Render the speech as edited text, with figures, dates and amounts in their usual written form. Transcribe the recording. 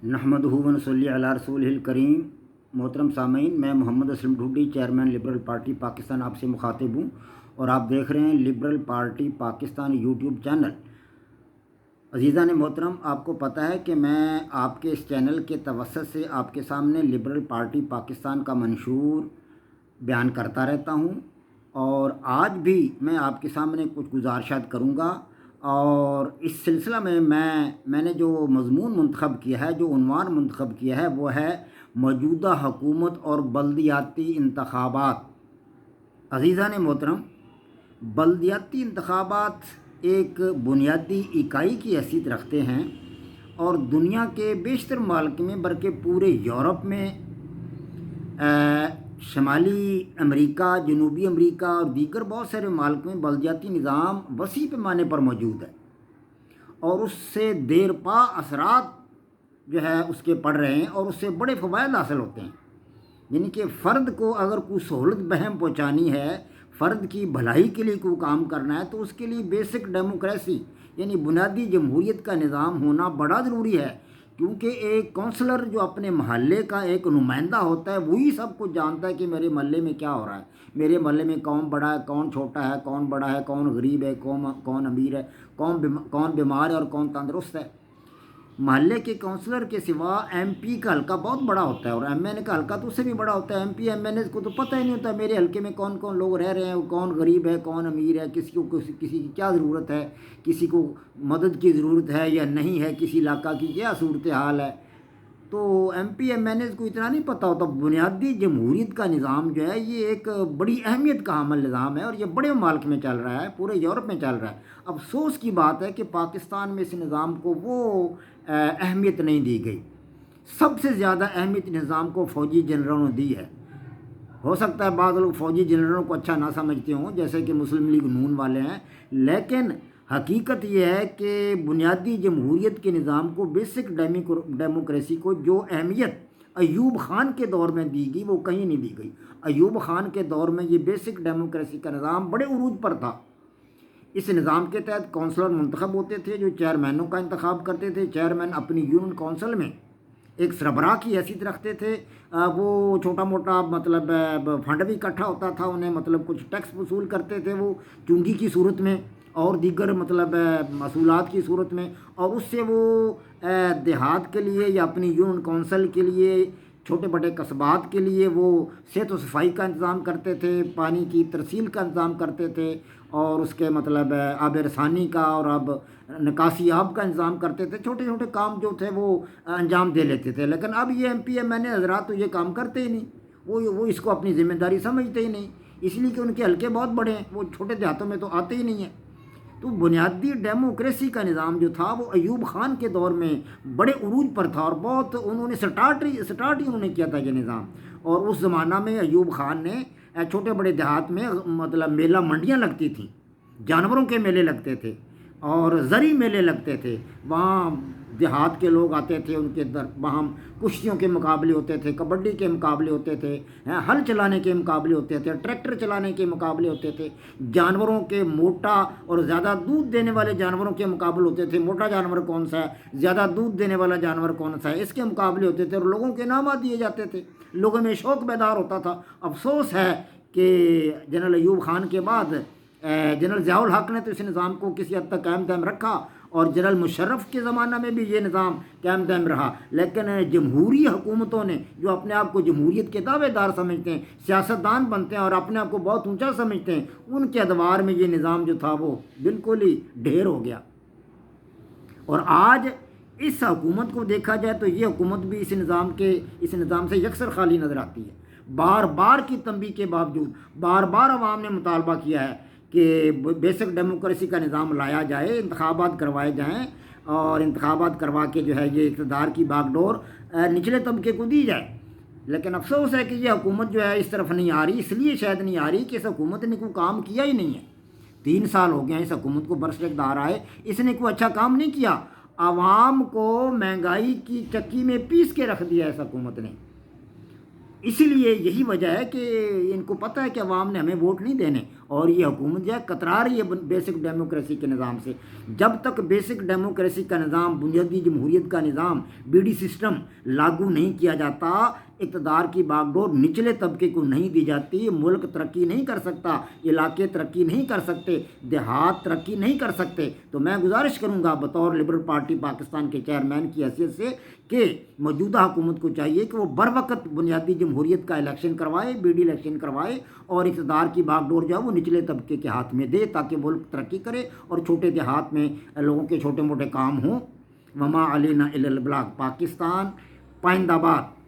نحمدہ و نصلی علی رسولہ الکریم۔ محترم سامعین، میں Muhammad Aslam Dhodhi, chairman liberal party Pakistan, آپ سے مخاطب ہوں اور آپ دیکھ رہے ہیں liberal party Pakistan YouTube channel. عزیزان محترم، آپ کو پتہ ہے کہ میں آپ کے اس چینل کے توسط سے آپ کے سامنے لبرل پارٹی پاکستان کا منشور بیان کرتا رہتا ہوں، اور آج بھی میں آپ کے سامنے کچھ گزارشات کروں گا۔ اور اس سلسلہ میں نے جو مضمون منتخب کیا ہے، جو عنوان منتخب کیا ہے، وہ ہے موجودہ حکومت اور بلدیاتی انتخابات۔ عزیزان محترم، بلدیاتی انتخابات ایک بنیادی اکائی کی حیثیت رکھتے ہیں اور دنیا کے بیشتر ممالک میں بلکہ پورے یورپ میں، شمالی امریکہ، جنوبی امریکہ اور دیگر بہت سارے ممالک میں بلدیاتی نظام وسیع پیمانے پر موجود ہے، اور اس سے دیر پا اثرات جو ہے اس کے پڑ رہے ہیں اور اس سے بڑے فوائد حاصل ہوتے ہیں۔ یعنی کہ فرد کو اگر کوئی سہولت بہم پہنچانی ہے، فرد کی بھلائی کے لیے کوئی کام کرنا ہے، تو اس کے لیے بیسک ڈیموکریسی یعنی بنیادی جمہوریت کا نظام ہونا بڑا ضروری ہے، کیونکہ ایک کونسلر جو اپنے محلے کا ایک نمائندہ ہوتا ہے، وہی سب کچھ جانتا ہے کہ میرے محلے میں کیا ہو رہا ہے، میرے محلے میں کون بڑا ہے، کون چھوٹا ہے، کون بڑا ہے، کون غریب ہے، کون امیر ہے، کون بیمار ہے اور کون تندرست ہے۔ محلے کے کونسلر کے سوا ایم پی کا حلقہ بہت بڑا ہوتا ہے، اور ایم این اے کا حلقہ تو اس سے بھی بڑا ہوتا ہے۔ ایم پی ایم این اے کو تو پتہ ہی نہیں ہوتا میرے حلقے میں کون کون لوگ رہ رہے ہیں، کون غریب ہے، کون امیر ہے، کسی کی کیا ضرورت ہے، کسی کو مدد کی ضرورت ہے یا نہیں ہے، کسی علاقہ کی کیا صورتحال ہے۔ تو ایم پی ایم این اے کو اتنا نہیں پتہ ہوتا۔ بنیادی جمہوریت کا نظام جو ہے یہ ایک بڑی اہمیت کا حامل نظام ہے، اور یہ بڑے ممالک میں چل رہا ہے، پورے یورپ میں چل رہا ہے۔ افسوس کی بات ہے کہ پاکستان میں اس نظام کو وہ اہمیت نہیں دی گئی۔ سب سے زیادہ اہمیت نظام کو فوجی جنرلوں نے دی ہے۔ ہو سکتا ہے بعض لوگ فوجی جنرلوں کو اچھا نہ سمجھتے ہوں، جیسے کہ مسلم لیگ نون والے ہیں، لیکن حقیقت یہ ہے کہ بنیادی جمہوریت کے نظام کو، بیسک ڈیموکریسی کو جو اہمیت ایوب خان کے دور میں دی گئی، وہ کہیں نہیں دی گئی۔ ایوب خان کے دور میں یہ بیسک ڈیموکریسی کا نظام بڑے عروج پر تھا۔ اس نظام کے تحت کونسلر منتخب ہوتے تھے جو چیئرمینوں کا انتخاب کرتے تھے۔ چیئرمین اپنی یونین کونسل میں ایک سربراہ کی حیثیت رکھتے تھے۔ وہ چھوٹا موٹا فنڈ بھی اکٹھا ہوتا تھا، انہیں کچھ ٹیکس وصول کرتے تھے وہ چونگی کی صورت میں اور دیگر محصولات کی صورت میں، اور اس سے وہ دیہات کے لیے یا اپنی یونین کونسل کے لیے، چھوٹے بڑے قصبات کے لیے وہ صحت و صفائی کا انتظام کرتے تھے، پانی کی ترسیل کا انتظام کرتے تھے، اور اس کے آب رسانی کا اور نکاسی آب کا انتظام کرتے تھے۔ چھوٹے چھوٹے کام جو تھے وہ انجام دے لیتے تھے، لیکن اب یہ ایم پی ایم این اے حضرات تو یہ کام کرتے ہی نہیں، وہ اس کو اپنی ذمہ داری سمجھتے ہی نہیں، اس لیے کہ ان کے حلقے بہت بڑے ہیں، وہ چھوٹے دیہاتوں میں تو آتے ہی نہیں ہیں۔ تو بنیادی ڈیموکریسی کا نظام جو تھا وہ ایوب خان کے دور میں بڑے عروج پر تھا، اور بہت انہوں نے سٹارٹ ہی انہوں نے کیا تھا یہ نظام۔ اور اس زمانہ میں ایوب خان نے چھوٹے بڑے دیہات میں میلہ منڈیاں لگتی تھیں، جانوروں کے میلے لگتے تھے اور زرعی میلے لگتے تھے، وہاں دیہات کے لوگ آتے تھے، ان کے وہاں کشتیوں کے مقابلے ہوتے تھے، کبڈی کے مقابلے ہوتے تھے، ہل چلانے کے مقابلے ہوتے تھے، ٹریکٹر چلانے کے مقابلے ہوتے تھے، جانوروں کے موٹا اور زیادہ دودھ دینے والے جانوروں کے مقابلے ہوتے تھے، موٹا جانور کون سا ہے، زیادہ دودھ دینے والا جانور کون سا ہے، اس کے مقابلے ہوتے تھے، اور لوگوں کے انعامات دیے جاتے تھے، لوگوں میں شوق بیدار ہوتا تھا۔ افسوس ہے کہ جنرل ایوب خان کے بعد جنرل ضیاء الحق نے تو اس نظام کو کسی حد تک قائم دائم رکھا، اور جنرل مشرف کے زمانہ میں بھی یہ نظام قائم دائم رہا، لیکن جمہوری حکومتوں نے جو اپنے آپ کو جمہوریت کے دعوے دار سمجھتے ہیں، سیاستدان بنتے ہیں اور اپنے آپ کو بہت اونچا سمجھتے ہیں، ان کے ادوار میں یہ نظام جو تھا وہ بالکل ہی ڈھیر ہو گیا۔ اور آج اس حکومت کو دیکھا جائے تو یہ حکومت بھی اس نظام سے یکسر خالی نظر آتی ہے۔ بار بار کی تنبیہ کے باوجود بار بار عوام نے مطالبہ کیا ہے کہ بیسک ڈیموکریسی کا نظام لایا جائے، انتخابات کروائے جائیں، اور انتخابات کروا کے جو ہے یہ اقتدار کی باغ ڈور نچلے طبقے کو دی جائے، لیکن افسوس ہے کہ یہ حکومت جو ہے اس طرف نہیں آ رہی۔ اس لیے شاید نہیں آ رہی کہ اس حکومت نے کوئی کام کیا ہی نہیں ہے۔ 3 سال ہو گئے ہیں اس حکومت کو برسر اقتدار آئے، اس نے کوئی اچھا کام نہیں کیا۔ عوام کو مہنگائی کی چکی میں پیس کے رکھ دیا اس حکومت نے۔ اسی لیے یہی وجہ ہے کہ ان کو پتہ ہے کہ عوام نے ہمیں ووٹ نہیں دینے، اور یہ حکومت جو ہے کترا رہی ہے بیسک ڈیموکریسی کے نظام سے۔ جب تک بیسک ڈیموکریسی کا نظام، بنیادی جمہوریت کا نظام، BD سسٹم لاگو نہیں کیا جاتا، اقتدار کی باغ ڈور نچلے طبقے کو نہیں دی جاتی، ملک ترقی نہیں کر سکتا، علاقے ترقی نہیں کر سکتے، دیہات ترقی نہیں کر سکتے۔ تو میں گزارش کروں گا بطور لبرل پارٹی پاکستان کے چیئرمین کی حیثیت سے کہ موجودہ حکومت کو چاہیے کہ وہ بروقت بنیادی جمہوریت کا الیکشن کروائے، BD الیکشن کروائے، اور اقتدار کی باغ ڈور جو ہے وہ نچلے طبقے کے ہاتھ میں دے تاکہ ملک ترقی کرے اور چھوٹے دیہات میں لوگوں کے چھوٹے موٹے کام ہوں۔ وما علینا الا البلاغ۔ پاکستان پائندہ باد۔